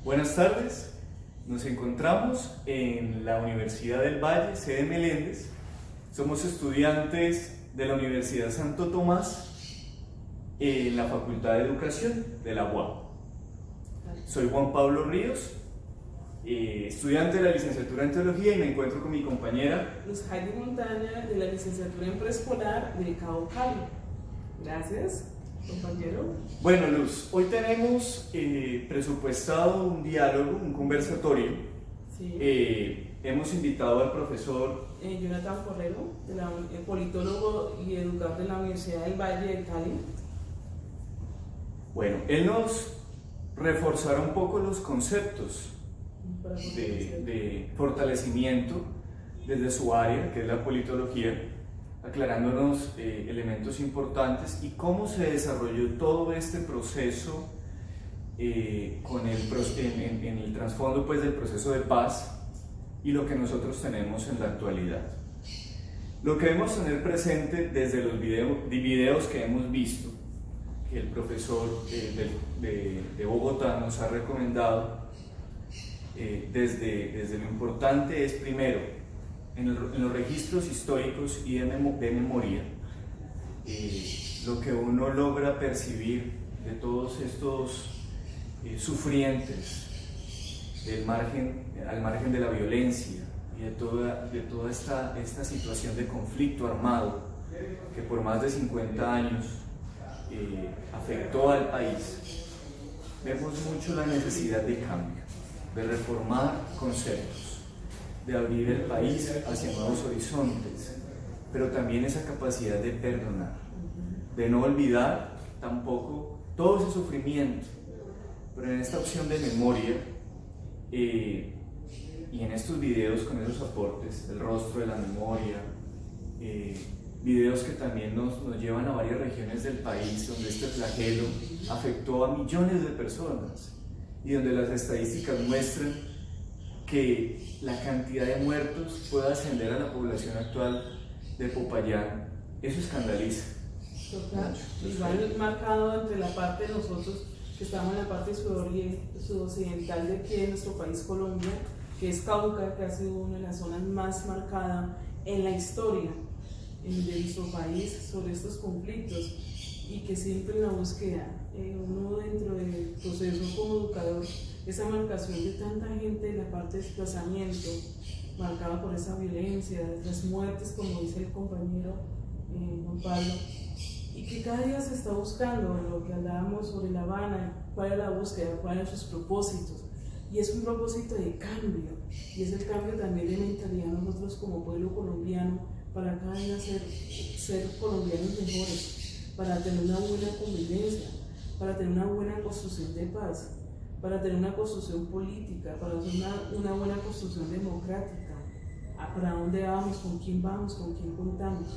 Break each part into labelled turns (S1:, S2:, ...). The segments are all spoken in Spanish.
S1: Buenas tardes, nos encontramos en la Universidad del Valle, sede Meléndez. Somos estudiantes de la Universidad Santo Tomás en la Facultad de Educación de la UAP. Soy Juan Pablo Ríos, estudiante de la licenciatura en Teología, y me encuentro con mi compañera
S2: Luz Heidi Montaña, de la licenciatura en preescolar del Cabo Cali. Gracias, compañero.
S1: Bueno, Luz, hoy tenemos presupuestado un diálogo, un conversatorio.
S2: Sí.
S1: Hemos invitado al profesor
S2: Jonathan Forrero, politólogo y educador de la Universidad del Valle de Cali.
S1: Bueno, él nos reforzará un poco los conceptos de fortalecimiento desde su área, que es la politología, aclarándonos elementos importantes y cómo se desarrolló todo este proceso en el trasfondo, pues, del proceso de paz y lo que nosotros tenemos en la actualidad. Lo que debemos tener presente desde los videos que hemos visto, que el profesor de Bogotá nos ha recomendado, desde lo importante es, primero, en los registros históricos y de memoria, lo que uno logra percibir de todos estos sufrientes al margen de la violencia y de toda esta situación de conflicto armado que por más de 50 años afectó al país. Vemos mucho la necesidad de cambio, de reformar conceptos, de abrir el país hacia nuevos horizontes, pero también esa capacidad de perdonar, de no olvidar tampoco todo ese sufrimiento. Pero en esta opción de memoria y en estos videos con esos aportes, el rostro de la memoria, videos que también nos llevan a varias regiones del país donde este flagelo afectó a millones de personas y donde las estadísticas muestran que la cantidad de muertos puede ascender a la población actual de Popayán. Eso escandaliza.
S2: Total. Igual marcado entre la parte de nosotros que estamos en la parte sudoccidental de aquí de nuestro país, Colombia, que es Cauca, que ha sido una de las zonas más marcadas en la historia de nuestro país sobre estos conflictos, y que siempre en la búsqueda, uno dentro del proceso como educador, esa marcación de tanta gente en la parte de desplazamiento, marcada por esa violencia, las muertes, como dice el compañero Juan Pablo, y que cada día se está buscando lo que hablábamos sobre La Habana, cuál es la búsqueda, cuáles son sus propósitos, y es un propósito de cambio, y es el cambio también de mentalidad nosotros como pueblo colombiano, para cada día ser colombianos mejores, para tener una buena convivencia, para tener una buena construcción de paz, para tener una construcción política, para hacer una buena construcción democrática, para dónde vamos, con quién contamos.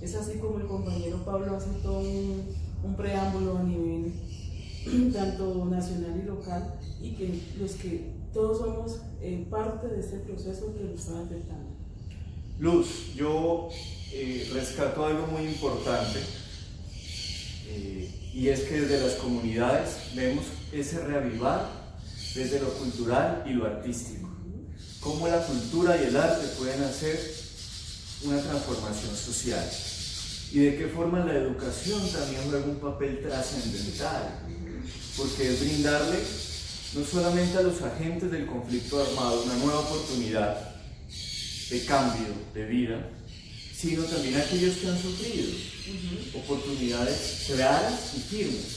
S2: Es así como el compañero Pablo hace todo un preámbulo a nivel tanto nacional y local, y que todos somos parte de este proceso que lo está afectando.
S1: Luz, yo rescato algo muy importante, y es que desde las comunidades vemos ese reavivar desde lo cultural y lo artístico, cómo la cultura y el arte pueden hacer una transformación social, y de qué forma la educación también juega un papel trascendental, porque es brindarle no solamente a los agentes del conflicto armado una nueva oportunidad de cambio de vida, sino también a aquellos que han sufrido oportunidades claras y firmes.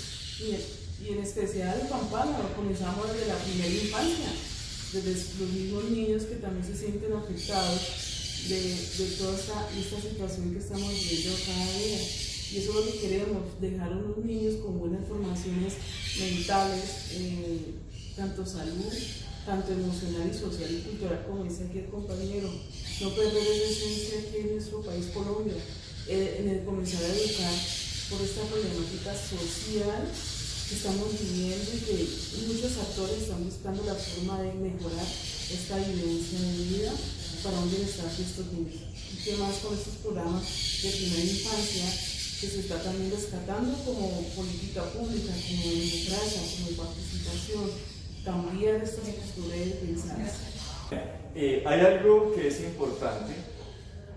S2: Y en especial, Juan Pablo, comenzamos desde la primera infancia, desde los mismos niños que también se sienten afectados de toda esta situación que estamos viviendo cada día. Y eso es lo que queremos, dejar a unos niños con buenas formaciones mentales, tanto salud, tanto emocional y social y cultural, como dice aquí el compañero. No perder esa esencia aquí en nuestro país, Colombia, en el comenzar a educar por esta problemática social que estamos viviendo, y que muchos actores están buscando la forma de mejorar esta vivencia de vida para un bienestar de estos niños. Y qué más con estos programas de primera infancia que se está también rescatando como política pública, como democracia, como participación, cambiar estas posturas de pensar.
S1: Hay algo que es importante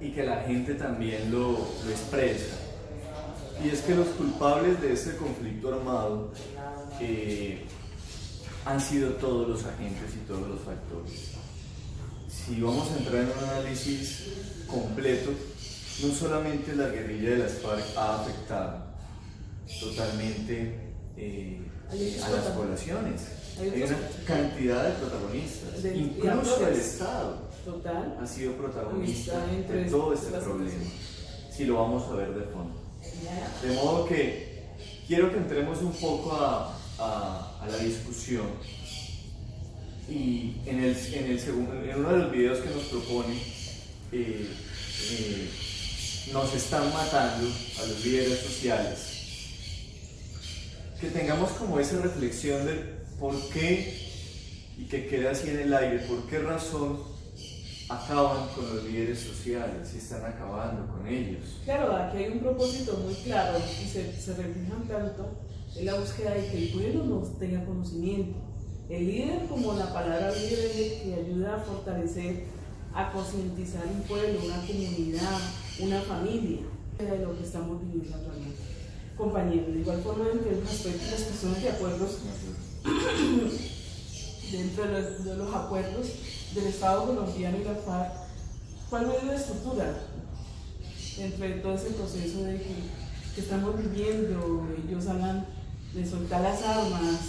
S1: y que la gente también lo expresa, y es que los culpables de este conflicto armado han sido todos los agentes y todos los factores. Si vamos a entrar en un análisis completo, no solamente la guerrilla de las FARC ha afectado totalmente a las poblaciones. Hay una cantidad de protagonistas, incluso el Estado
S2: total
S1: ha sido protagonista de todo este problema, si lo vamos a ver de fondo. De modo que quiero que entremos un poco a la discusión, y en uno de los videos que nos propone, nos están matando a los líderes sociales, que tengamos como esa reflexión de por qué, y que quede así en el aire, por qué razón acaban con los líderes sociales y están acabando con ellos.
S2: Claro, aquí hay un propósito muy claro y se reflejan tanto en la búsqueda de que el pueblo no tenga conocimiento. El líder, como la palabra líder, es el que ayuda a fortalecer, a concientizar un pueblo, una comunidad, una familia de lo que estamos viviendo actualmente. Compañeros, de igual forma, entre los aspectos, las personas de acuerdos, dentro de los acuerdos del Estado colombiano y la FARC, ¿cuál es la estructura entre todo ese proceso de que estamos viviendo? Ellos hablan de soltar las armas,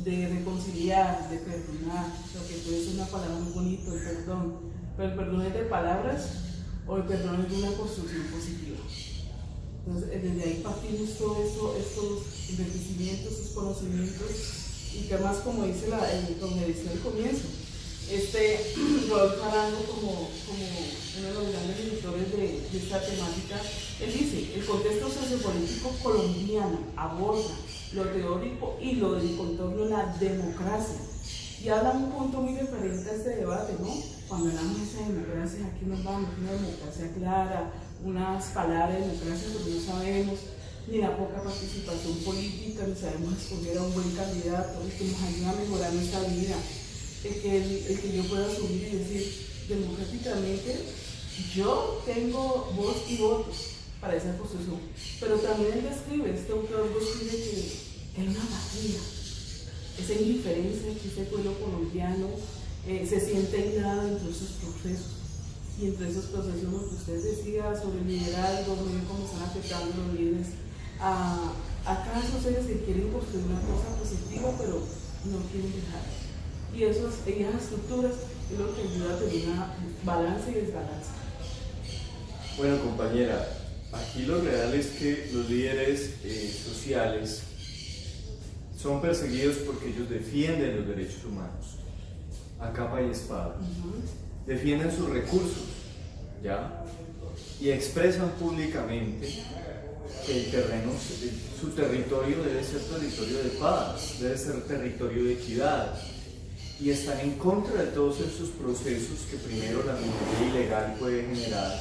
S2: de reconciliar, de perdonar, lo que puede ser una palabra muy bonita, el perdón, pero el perdón es de palabras o el perdón es de una construcción positiva. Entonces, desde ahí partimos todos estos enriquecimientos, estos conocimientos, y que más, como dice como decía al comienzo, Rodolfo Arango, como uno de los grandes editores de esta temática, él dice: el contexto sociopolítico colombiano aborda lo teórico y lo del contorno de la democracia, y habla un punto muy diferente a este debate, ¿no? Cuando hablamos de esa democracia, aquí nos vamos, una democracia clara, unas palabras de democracia, pero no sabemos ni la poca participación política, ni sabemos escoger a un buen candidato, el que nos ayude a mejorar nuestra vida, el que yo pueda subir y decir democráticamente, yo tengo voz y voto para esa construcción. Pero también él describe, este autor describe que hay una apatía, esa indiferencia que este pueblo colombiano se siente aislado entre esos procesos. Y entre esos procesos, lo que usted decía sobre el liderazgo, cómo están afectando los líderes a cada esos seres que quieren construir una cosa positiva, pero no quieren dejar. Y esas estructuras es lo que ayuda a tener una balance y desbalance.
S1: Bueno, compañera, aquí lo real es que los líderes sociales son perseguidos porque ellos defienden los derechos humanos a capa y espada. Defienden sus recursos, ¿ya? Y expresan públicamente que el terreno, su territorio debe ser territorio de paz, debe ser territorio de equidad, y están en contra de todos esos procesos que primero la minería ilegal puede generar,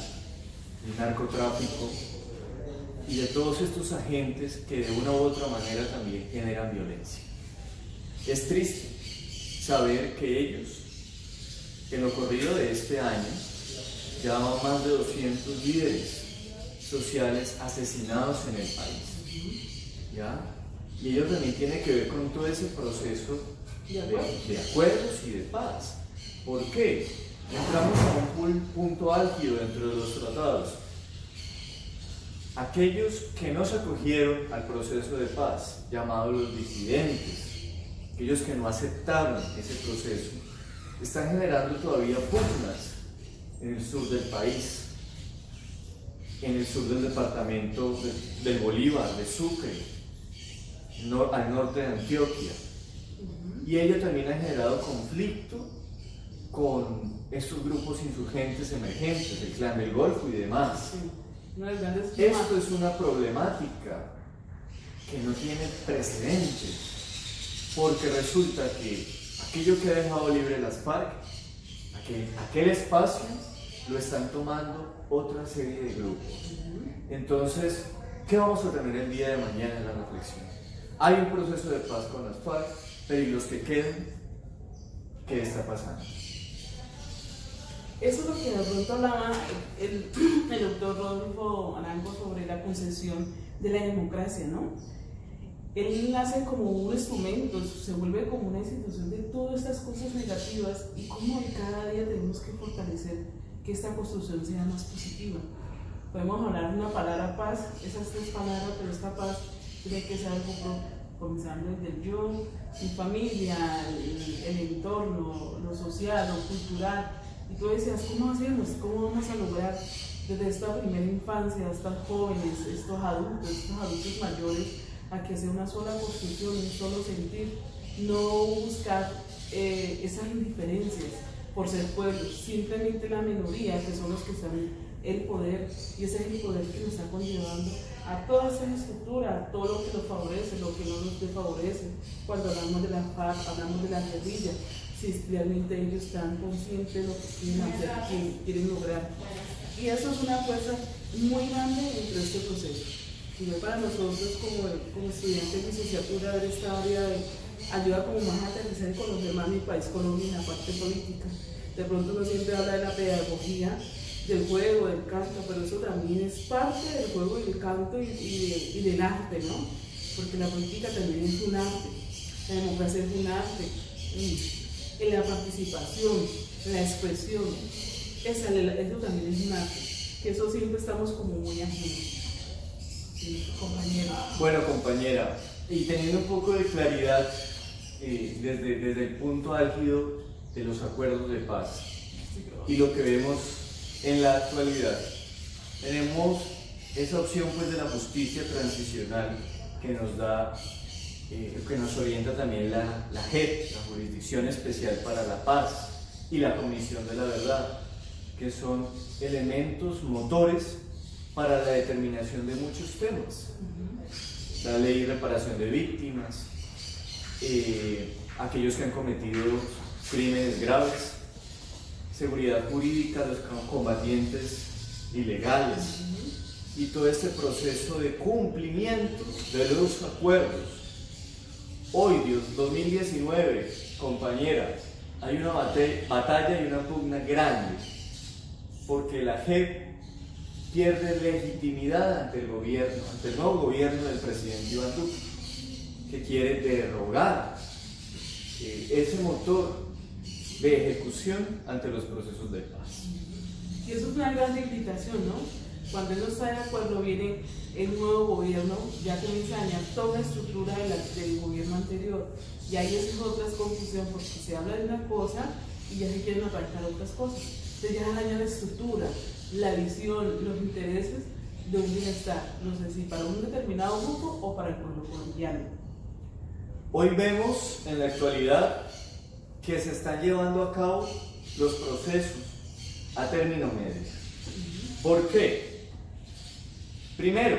S1: el narcotráfico, y de todos estos agentes que de una u otra manera también generan violencia. Es triste saber que ellos, en lo corrido de este año, ya van más de 200 líderes sociales asesinados en el país, ¿ya? Y ello también tiene que ver con todo ese proceso de acuerdos y de paz. ¿Por qué? Entramos a un punto álgido dentro de los tratados. Aquellos que no se acogieron al proceso de paz, llamados los disidentes, aquellos que no aceptaron ese proceso, están generando todavía pugnas en el sur del país, en el sur del departamento del Bolívar, de Sucre, al norte de Antioquia. Y ello también ha generado conflicto con estos grupos insurgentes emergentes, el Clan del Golfo y demás. Esto es una problemática que no tiene precedentes, porque resulta que aquello que ha dejado libre las FARC, aquel espacio lo están tomando otra serie de grupos. Entonces, ¿qué vamos a tener el día de mañana en la reflexión? Hay un proceso de paz con las FARC, pero ¿y los que queden? ¿Qué está pasando?
S2: Eso es lo que de pronto hablaba el doctor Rodolfo Arango sobre la concepción de la democracia, ¿no? Él nace como un instrumento, se vuelve como una institución de todas estas cosas negativas y cómo cada día tenemos que fortalecer que esta construcción sea más positiva. Podemos hablar de una palabra paz, esas tres palabras, pero esta paz tiene que ser algo comenzando desde el yo, mi familia, el entorno, lo social, lo cultural. Y tú decías, ¿cómo hacemos? ¿Cómo vamos a lograr desde esta primera infancia, estos jóvenes, estos adultos mayores, a que sea una sola construcción, un solo sentir? No buscar esas indiferencias por ser pueblos, simplemente la minoría, que son los que saben el poder, y ese es el poder que nos está conllevando a toda esa estructura, a todo lo que nos favorece, lo que no nos desfavorece. Cuando hablamos de la FARC, hablamos de la guerrilla, si realmente ellos están conscientes de lo que quieren hacer, que quieren lograr. Y eso es una fuerza muy grande dentro de este proceso. Y para nosotros como estudiantes de licenciatura, ver esta área ayuda como más a aterrizar y conocer más mi país, Colombia, en la parte política. De pronto uno siempre habla de la pedagogía, del juego, del canto, pero eso también es parte del juego y del canto y del arte, ¿no? Porque la política también es un arte, la democracia es un arte, en la participación, en la expresión, eso también es un arte, que eso siempre estamos como muy ajenos. Sí, compañera.
S1: Bueno, compañera, y teniendo un poco de claridad desde el punto álgido de los acuerdos de paz y lo que vemos en la actualidad, tenemos esa opción pues de la justicia transicional que nos da, que nos orienta también la JEP, la Jurisdicción Especial para la Paz, y la Comisión de la Verdad, que son elementos motores para la determinación de muchos temas. La ley de reparación de víctimas, aquellos que han cometido crímenes graves, seguridad jurídica, los combatientes ilegales, y todo este proceso de cumplimiento de los acuerdos. Hoy, 2019, compañera, hay una batalla y una pugna grande, porque la JEP pierde legitimidad ante el gobierno, ante el nuevo gobierno del presidente Iván Duque, que quiere derogar ese motor de ejecución ante los procesos de paz.
S2: Y eso es una gran invitación, ¿no? Cuando él no está de acuerdo, viene el nuevo gobierno, ya comienza a dañar toda la estructura del gobierno anterior. Y ahí es otra confusión, porque se habla de una cosa y ya se quieren arrancar otras cosas. Entonces ya daña la estructura, la visión, los intereses de un bienestar, no sé si para un determinado grupo o para el pueblo colombiano.
S1: Hoy vemos en la actualidad que se están llevando a cabo los procesos a término medio. ¿Por qué? Primero,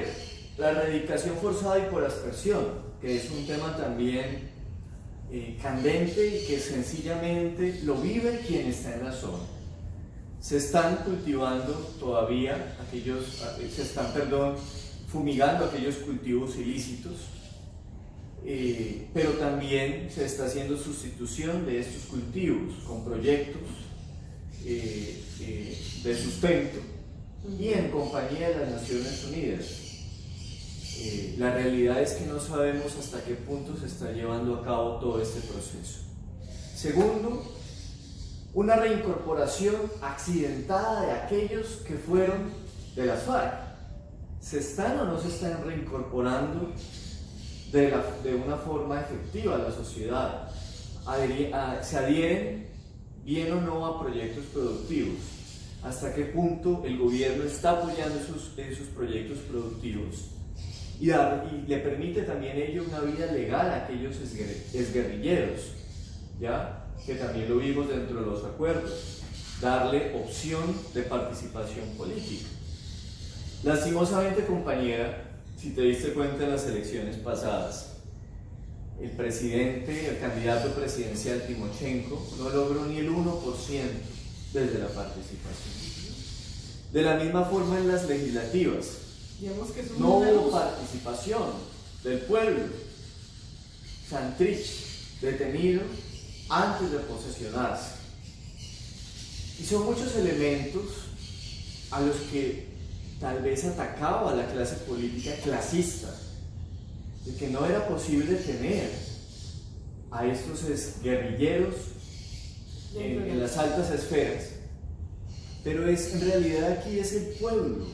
S1: la erradicación forzada y por aspersión, que es un tema también candente y que sencillamente lo vive quien está en la zona. Se están cultivando todavía fumigando aquellos cultivos ilícitos, pero también se está haciendo sustitución de estos cultivos con proyectos de sustento y en compañía de las Naciones Unidas. La realidad es que no sabemos hasta qué punto se está llevando a cabo todo este proceso. Segundo, una reincorporación accidentada de aquellos que fueron de las FARC. ¿Se están o no se están reincorporando de una forma efectiva a la sociedad? ¿Se adhieren bien o no a proyectos productivos? ¿Hasta qué punto el gobierno está apoyando esos proyectos productivos? Y le permite también ello una vida legal a aquellos exguerrilleros, ¿ya? Que también lo vimos dentro de los acuerdos, darle opción de participación política. Lastimosamente, compañera, si te diste cuenta en las elecciones pasadas, el candidato presidencial Timochenko, no logró ni el 1% desde la participación. De la misma forma en las legislativas,
S2: Digamos que es
S1: no hubo participación del pueblo. Santrich, detenido antes de posesionarse. Y son muchos elementos a los que tal vez atacaba a la clase política clasista, de que no era posible tener a estos guerrilleros en las altas esferas, pero en realidad aquí es el pueblo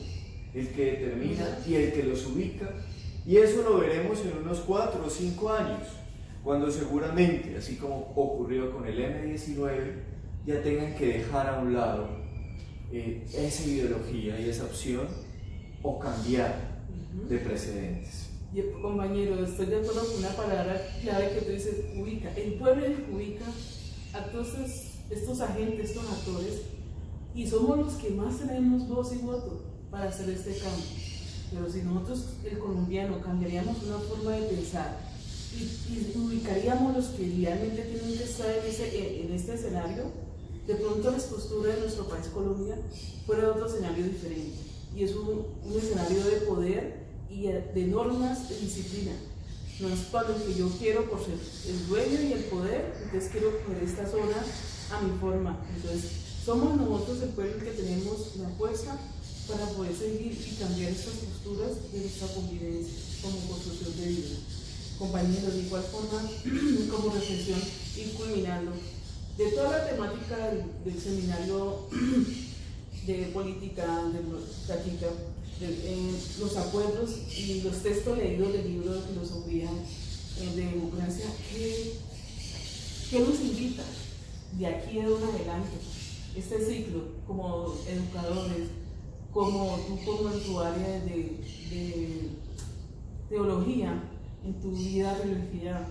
S1: el que determina y el que los ubica, y eso lo veremos en unos 4 o 5 años, cuando seguramente, así como ocurrió con el M-19, ya tengan que dejar a un lado esa ideología y esa opción, o cambiar de precedentes.
S2: Y compañero, estoy de acuerdo con una palabra clave que tú dices, ubica. El pueblo es el que ubica a todos estos agentes, estos actores, y somos los que más tenemos voz y voto para hacer este cambio. Pero si nosotros, el colombiano, cambiaríamos una forma de pensar y ubicaríamos los que realmente tienen que estar en este escenario, de pronto la postura de nuestro país Colombia fuera otro escenario diferente. Y es un escenario de poder y de normas, de disciplina. No es para lo que yo quiero por ser el dueño y el poder, entonces quiero poner esta zona a mi forma. Entonces somos nosotros el pueblo que tenemos la fuerza para poder seguir y cambiar estas posturas de nuestra convivencia como construcción de vida. Compañeros, de igual forma, como reflexión, ir culminando. De toda la temática del seminario de política, de práctica, los acuerdos y los textos leídos del libro de filosofía de democracia, ¿qué nos invita de aquí en adelante? Este ciclo, como educadores, como tú como en tu área de teología, en tu vida religiosa,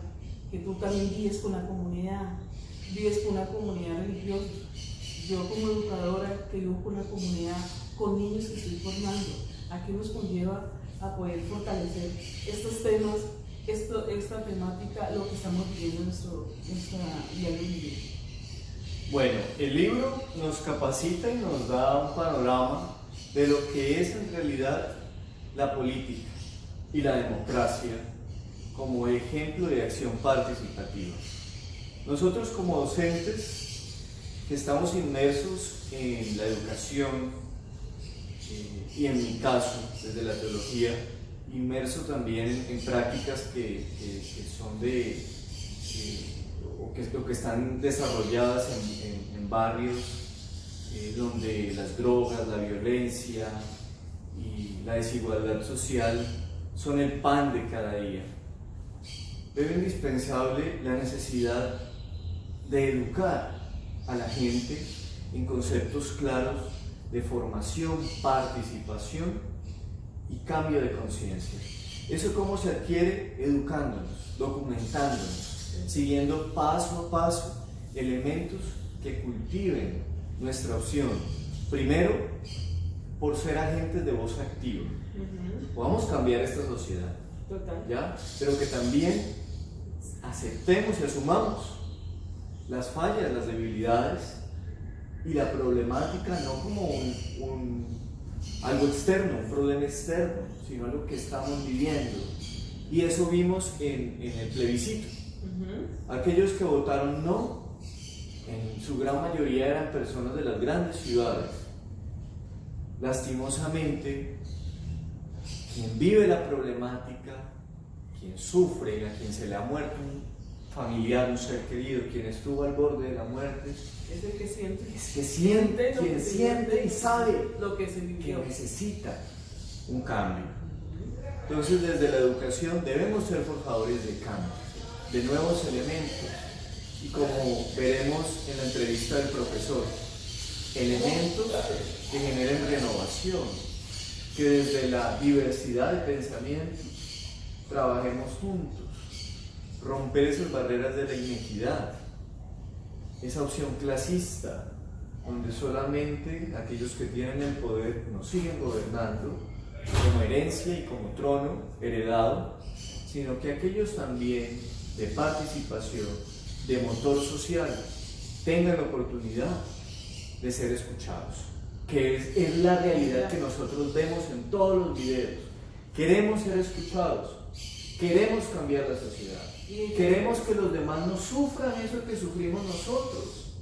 S2: que tú también vives con la comunidad, vives con una comunidad religiosa. Yo como educadora que vivo con la comunidad, con niños que estoy formando, ¿a qué nos conlleva a poder fortalecer estos temas, esta temática, lo que estamos viviendo en nuestra diario vivir?
S1: Bueno, el libro nos capacita y nos da un panorama de lo que es en realidad la política y la democracia como ejemplo de acción participativa. Nosotros como docentes que estamos inmersos en la educación y en mi caso, desde la teología, inmerso también en prácticas que son o que están desarrolladas en barrios donde las drogas, la violencia y la desigualdad social son el pan de cada día. Veo indispensable la necesidad de educar a la gente en conceptos claros de formación, participación y cambio de conciencia. ¿Eso cómo se adquiere? Educándonos, documentándonos, siguiendo paso a paso elementos que cultiven nuestra opción. Primero, por ser agentes de voz activa. Podamos cambiar esta sociedad.
S2: Total.
S1: ¿Ya? Pero que también aceptemos y asumamos las fallas, las debilidades y la problemática no como algo externo, un problema externo, sino algo que estamos viviendo. Y eso vimos en el plebiscito. Aquellos que votaron no, en su gran mayoría eran personas de las grandes ciudades. Lastimosamente, quien vive la problemática, quien sufre, a quien se le ha muerto un familiar, un ser querido, quien estuvo al borde de la muerte,
S2: es el que siente.
S1: Es que siente,
S2: lo
S1: quien
S2: que se
S1: siente y sabe
S2: lo que se vivió,
S1: que necesita un cambio. Entonces, desde la educación debemos ser forjadores de cambio, de nuevos elementos, y como veremos en la entrevista del profesor, elementos que generen renovación, que desde la diversidad de pensamientos trabajemos juntos, romper esas barreras de la inequidad, esa opción clasista, donde solamente aquellos que tienen el poder nos siguen gobernando como herencia y como trono heredado, sino que aquellos también de participación, de motor social, tengan la oportunidad de ser escuchados, que es la realidad que nosotros vemos en todos los videos. Queremos ser escuchados, queremos cambiar la sociedad, queremos que los demás no sufran eso que sufrimos nosotros.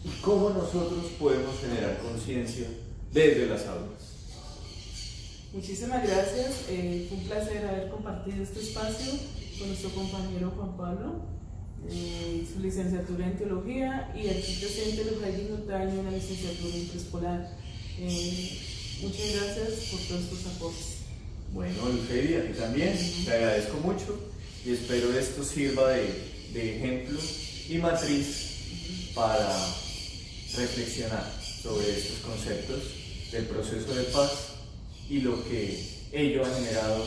S1: ¿Y cómo nosotros podemos generar conciencia desde las aulas?
S2: Muchísimas gracias, fue un placer haber compartido este espacio con nuestro compañero Juan Pablo, su licenciatura en Teología, y aquí presente Lujay Montaño en la licenciatura en Preescolar. Muchas gracias por todos tus aportes.
S1: Bueno, Lujay, a ti también, te agradezco mucho y espero esto sirva de ejemplo y matriz para reflexionar sobre estos conceptos del proceso de paz y lo que ello ha generado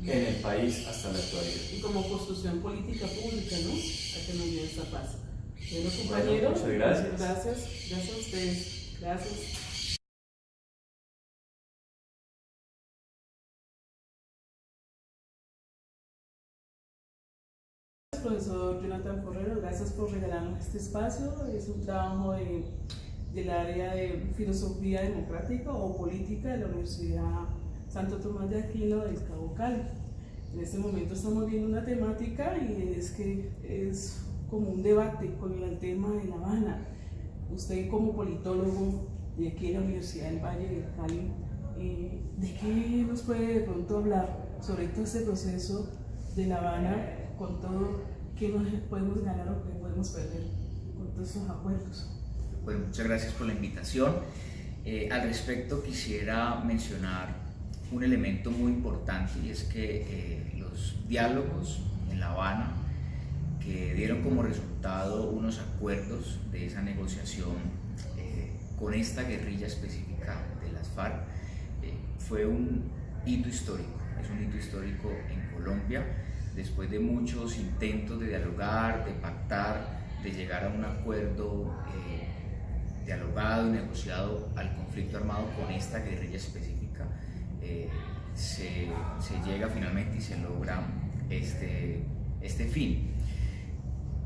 S1: en el país hasta la actualidad.
S2: Y como construcción política pública, ¿no? Para que nos dé esta paz. Bueno, compañeros,
S1: muchas gracias.
S2: Gracias a ustedes. Gracias. Profesor Jonathan Forrero, gracias por regalarnos este espacio. Es un trabajo del área de filosofía democrática o política de la Universidad Santo Tomás de Aquino del Cabo Cali. En este momento estamos viendo una temática y es que es como un debate con el tema de La Habana. Usted como politólogo de aquí en la Universidad del Valle de Cali, ¿de qué nos puede de pronto hablar sobre todo este proceso de La Habana, con todo qué nos podemos ganar o qué podemos perder con todos esos acuerdos?
S3: Pues muchas gracias por la invitación. Al respecto quisiera mencionar un elemento muy importante, y es que los diálogos en La Habana, que dieron como resultado unos acuerdos de esa negociación con esta guerrilla específica de las FARC, fue un hito histórico. Es un hito histórico en Colombia, después de muchos intentos de dialogar, de pactar, de llegar a un acuerdo dialogado y negociado al conflicto armado con esta guerrilla específica, se llega finalmente y se logra este fin.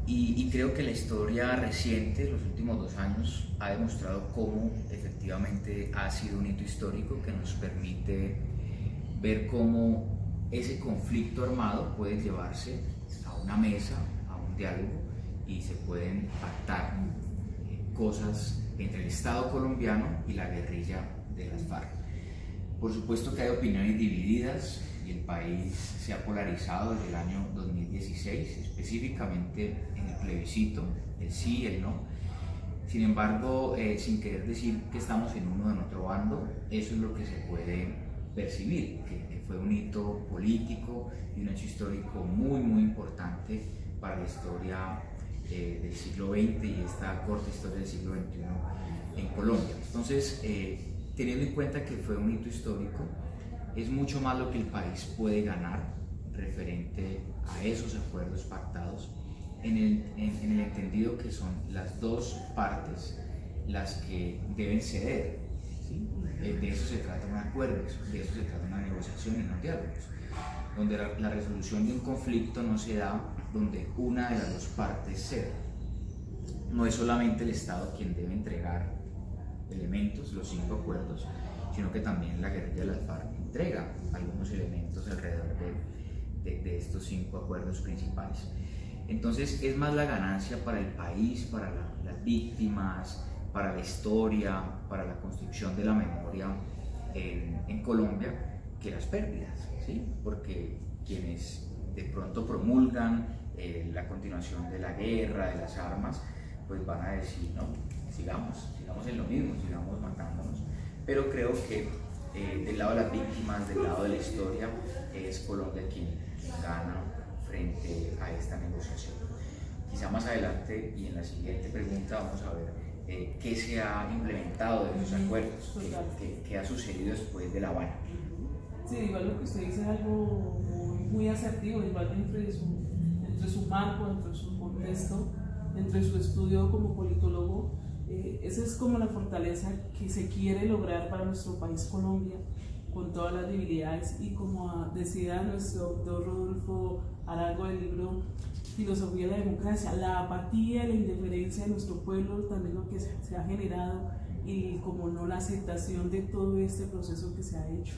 S3: Y creo que la historia reciente, los últimos 2 años, ha demostrado cómo efectivamente ha sido un hito histórico que nos permite ver cómo ese conflicto armado puede llevarse a una mesa, a un diálogo, y se pueden pactar cosas entre el Estado colombiano y la guerrilla de las FARC. Por supuesto que hay opiniones divididas y el país se ha polarizado desde el año 2016, específicamente en el plebiscito, el sí y el no. Sin embargo, sin querer decir que estamos en uno o en otro bando, eso es lo que se puede percibir, que fue un hito político y un hecho histórico muy importante para la historia del siglo XX y esta corta historia del siglo XXI en Colombia. Entonces, teniendo en cuenta que fue un hito histórico, es mucho más lo que el país puede ganar referente a esos acuerdos pactados, en el entendido que son las dos partes las que deben ceder, ¿sí? De eso se trata un acuerdo, de eso se trata una negociación y no diálogos, donde la resolución de un conflicto no se da donde una de las dos partes cede. No es solamente el Estado quien debe entregar elementos, los 5 acuerdos, sino que también la guerrilla de las FARC entrega algunos elementos alrededor de estos 5 acuerdos principales. Entonces es más la ganancia para el país, para las víctimas, para la historia, para la construcción de la memoria en Colombia, que las pérdidas, ¿sí? Porque quienes de pronto promulgan la continuación de la guerra, de las armas, pues van a decir, no, sigamos en lo mismo, sigamos matándonos. Pero creo que del lado de las víctimas, del lado de la historia, es Colombia quien gana frente a esta negociación. Quizá más adelante y en la siguiente pregunta vamos a ver qué se ha implementado de esos acuerdos, qué ha sucedido después de La Habana.
S2: Sí, igual lo que usted dice es algo muy asertivo, igual dentro de su marco, dentro de su contexto, dentro de su estudio como politólogo. Esa es como la fortaleza que se quiere lograr para nuestro país Colombia, con todas las debilidades, y como decía nuestro doctor Rodolfo Arango del libro filosofía de la democracia, la apatía, la indiferencia de nuestro pueblo, también lo que se ha generado, y como no la aceptación de todo este proceso que se ha hecho.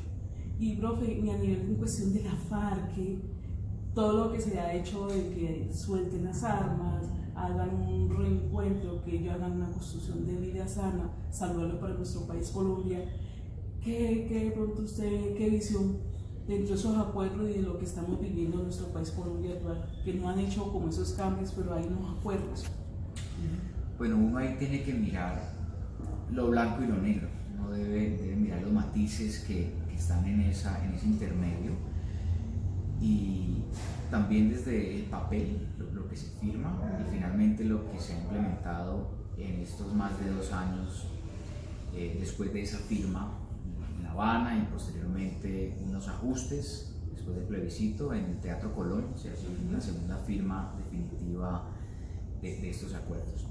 S2: Y profe, a nivel en cuestión de la FARC, todo lo que se ha hecho de que suelten las armas, hagan un reencuentro, que ellos hagan una construcción de vida sana, saludable para nuestro país Colombia, ¿qué de pronto usted, qué visión dentro de esos acuerdos y de lo que estamos viviendo en nuestro país Colombia actual, que no han hecho como esos cambios, pero hay unos acuerdos?
S3: Bueno, uno ahí tiene que mirar lo blanco y lo negro, uno debe mirar los matices que están en ese intermedio, y también desde el papel, lo que se firma, y finalmente lo que se ha implementado en estos más de 2 años después de esa firma en La Habana, y posteriormente unos ajustes después del plebiscito en el Teatro Colón, o sea, la segunda firma definitiva de estos acuerdos.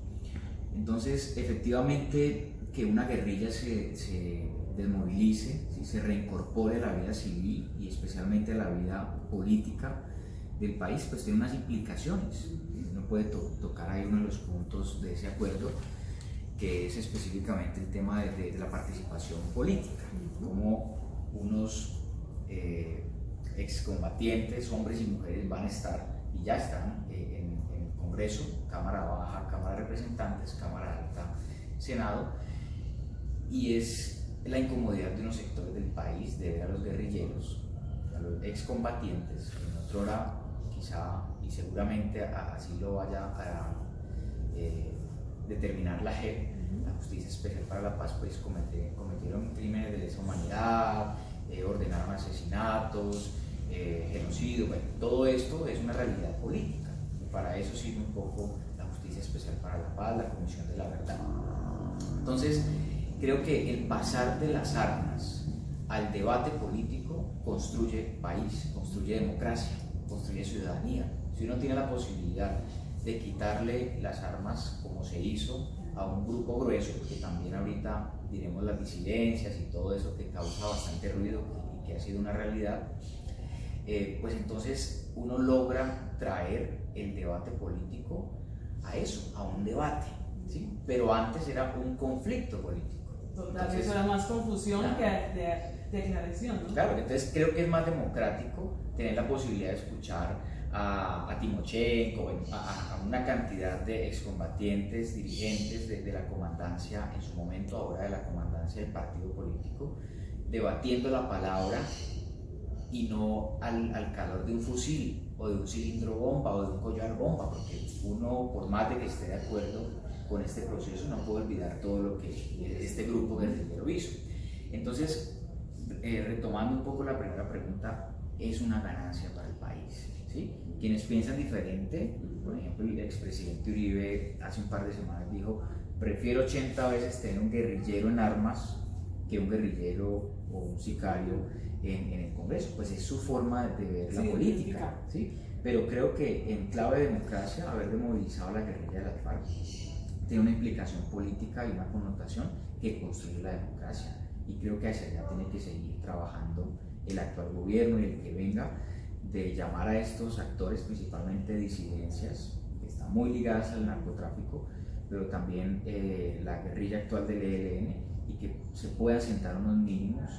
S3: Entonces, efectivamente, que una guerrilla se desmovilice, ¿sí?, se reincorpore a la vida civil y especialmente a la vida política del país, pues tiene unas implicaciones. Uno puede tocar ahí uno de los puntos de ese acuerdo, que es específicamente el tema de la participación política, como unos excombatientes, hombres y mujeres, van a estar y ya están en el Congreso, Cámara Baja, Cámara de Representantes, Cámara Alta, Senado, y es la incomodidad de unos sectores del país de ver a los guerrilleros, a los excombatientes, en otra hora quizá y seguramente así lo vaya a determinar la JEP, la Justicia Especial para la Paz, pues cometieron crímenes de lesa humanidad, ordenaron asesinatos, genocidio. Bueno, todo esto es una realidad política, y para eso sirve un poco la Justicia Especial para la Paz, la Comisión de la Verdad. Entonces, creo que el pasar de las armas al debate político construye país, construye democracia, construye ciudadanía. Si uno tiene la posibilidad de quitarle las armas, como se hizo a un grupo grueso, porque también ahorita diremos las disidencias y todo eso que causa bastante ruido y que ha sido una realidad, pues entonces uno logra traer el debate político a eso, a un debate, ¿sí? Pero antes era un conflicto político.
S2: Total, eso era más confusión, claro, que de aclaración, ¿no?
S3: Claro, entonces creo que es más democrático tener la posibilidad de escuchar a Timochenko, a una cantidad de excombatientes, dirigentes de la comandancia en su momento, ahora de la comandancia del partido político, debatiendo la palabra y no al calor de un fusil o de un cilindro bomba o de un collar bomba, porque uno, por más de que esté de acuerdo con este proceso, no puede olvidar todo lo que este grupo guerrillero hizo. Entonces, retomando un poco la primera pregunta, es una ganancia para el país, ¿sí? Quienes piensan diferente, por ejemplo, el expresidente Uribe hace un par de semanas dijo: prefiero 80 veces tener un guerrillero en armas que un guerrillero o un sicario en el Congreso. Pues es su forma de ver la política, ¿sí? Pero creo que en clave de democracia, haber demovilizado a la guerrilla de las FARC tiene una implicación política y una connotación que construye la democracia, y creo que hacia allá tiene que seguir trabajando el actual gobierno y el que venga, de llamar a estos actores, principalmente disidencias que están muy ligadas al narcotráfico, pero también la guerrilla actual del ELN, y que se puedan sentar unos mínimos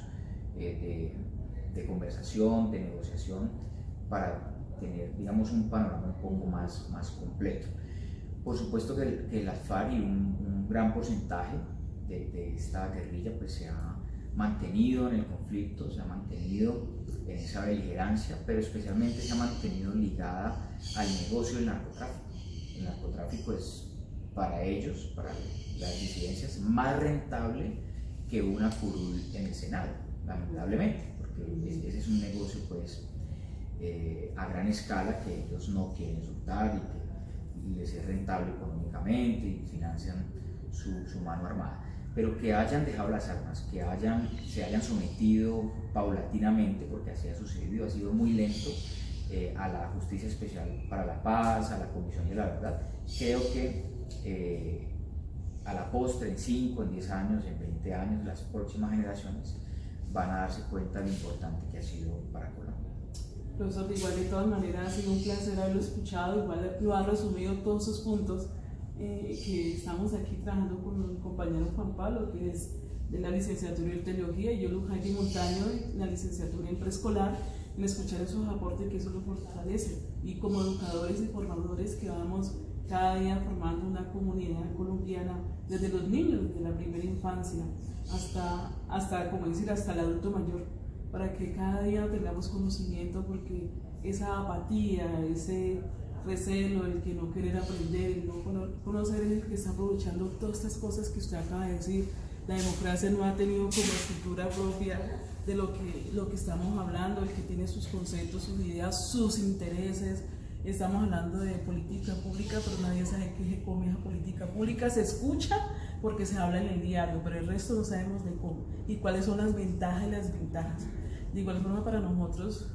S3: de conversación, de negociación, para tener, digamos, un panorama un poco más completo. Por supuesto que las FARC y un gran porcentaje de esta guerrilla pues se ha mantenido en el conflicto, se ha mantenido en esa beligerancia, pero especialmente se ha mantenido ligada al negocio del narcotráfico. El narcotráfico es para ellos, para las disidencias, más rentable que una curul en el Senado, lamentablemente, porque ese es un negocio pues a gran escala que ellos no quieren soltar y que les es rentable económicamente y financian su mano armada. Pero que hayan dejado las armas, que se hayan sometido paulatinamente, porque así ha sucedido, ha sido muy lento, a la Justicia Especial para la Paz, a la Comisión de la Verdad. Creo que a la postre, en 5, en 10 años, en 20 años, las próximas generaciones van a darse cuenta de lo importante que ha sido para Colombia.
S2: Profesor, igual de todas maneras ha sido un placer haberlo escuchado, igual lo ha resumido todos esos puntos que estamos aquí trabajando con mi compañero Juan Pablo, que es de la licenciatura en teología, y yo, Luján Montaño, de la licenciatura en preescolar, en escuchar esos aportes que eso lo fortalece, y como educadores y formadores que vamos cada día formando una comunidad colombiana, desde los niños, desde la primera infancia, hasta como decir, hasta el adulto mayor, para que cada día tengamos conocimiento, porque esa apatía, ese recelo, el que no querer aprender, el no conocer, es el que está aprovechando todas estas cosas que usted acaba de decir. La democracia no ha tenido como estructura propia de lo que estamos hablando, el que tiene sus conceptos, sus ideas, sus intereses. Estamos hablando de política pública, pero nadie sabe qué se come esa política pública. Se escucha porque se habla en el diario, pero el resto no sabemos de cómo y cuáles son las ventajas y las desventajas. De igual forma, para nosotros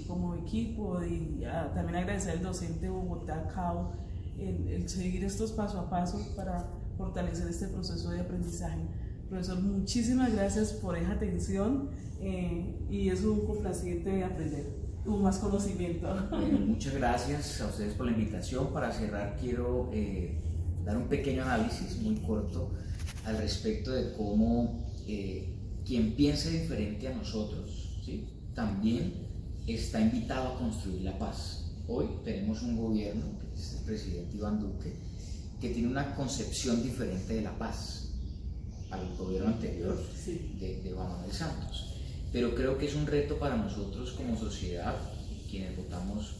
S2: como equipo, y también agradecer al docente de Bogotá, CAO, el seguir estos paso a paso para fortalecer este proceso de aprendizaje. Profesor, muchísimas gracias por esa atención y es un complaciente aprender. Más conocimiento.
S3: Muchas gracias a ustedes por la invitación. Para cerrar, quiero dar un pequeño análisis muy corto al respecto de cómo quien piense diferente a nosotros, ¿sí?, también está invitado a construir la paz. Hoy tenemos un gobierno, que es el presidente Iván Duque, que tiene una concepción diferente de la paz al gobierno anterior de Juan Manuel Santos. Pero creo que es un reto para nosotros como sociedad, quienes votamos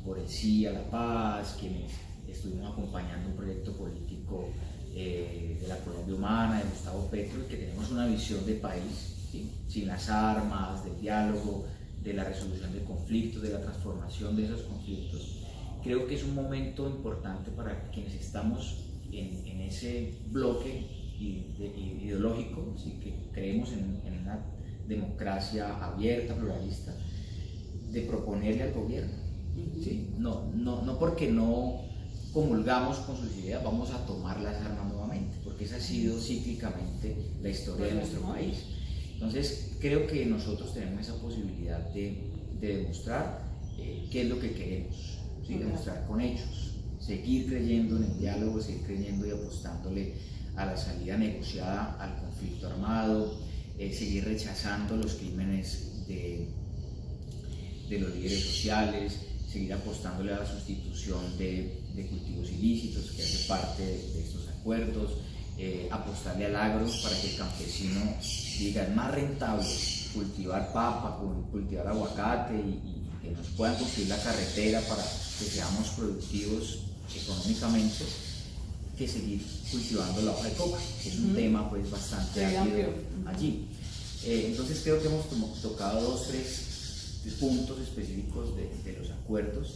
S3: por el sí a la paz, quienes estuvimos acompañando un proyecto político de la Colombia Humana, de Gustavo Petro, y que tenemos una visión de país, ¿sí?, sin las armas, del diálogo, de la resolución de conflictos, de la transformación de esos conflictos. Creo que es un momento importante para quienes estamos en ese bloque ideológico, ¿sí?, que creemos en una democracia abierta, pluralista, de proponerle al gobierno, ¿sí? No porque no comulgamos con sus ideas vamos a tomar las armas nuevamente, porque esa ha sido cíclicamente la historia de nuestro país. Entonces creo que nosotros tenemos esa posibilidad de demostrar qué es lo que queremos, ¿sí?, demostrar con hechos, seguir creyendo en el diálogo, seguir creyendo y apostándole a la salida negociada al conflicto armado, seguir rechazando los crímenes de los líderes sociales, seguir apostándole a la sustitución de cultivos ilícitos, que hace parte de estos acuerdos, apostarle al agro para que el campesino diga es más rentable cultivar papa, cultivar aguacate y que nos puedan construir la carretera para que seamos productivos económicamente, que seguir cultivando la hoja de coca, que es un tema pues bastante álgido allí. Entonces creo que hemos tocado 2-3 puntos específicos de los acuerdos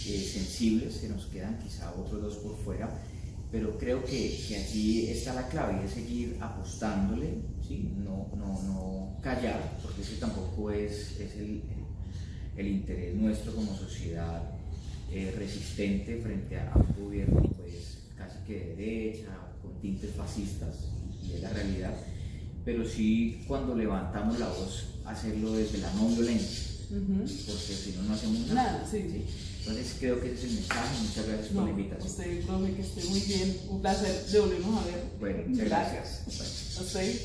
S3: sensibles, que nos quedan quizá otros 2 por fuera, pero creo que allí está la clave, es seguir apostándole, ¿sí?, no callar, porque ese tampoco es el interés nuestro como sociedad resistente frente a un gobierno pues casi que de derecha, con tintes fascistas, y es la realidad, pero sí cuando levantamos la voz, hacerlo desde la no violencia, porque si no, no hacemos nada.
S2: Sí.
S3: Entonces creo que ese es el mensaje. Muchas gracias por la invitación.
S2: Usted, profe, que esté muy bien, un placer de volvernos a ver.
S3: Bueno, muchas gracias.
S2: A usted.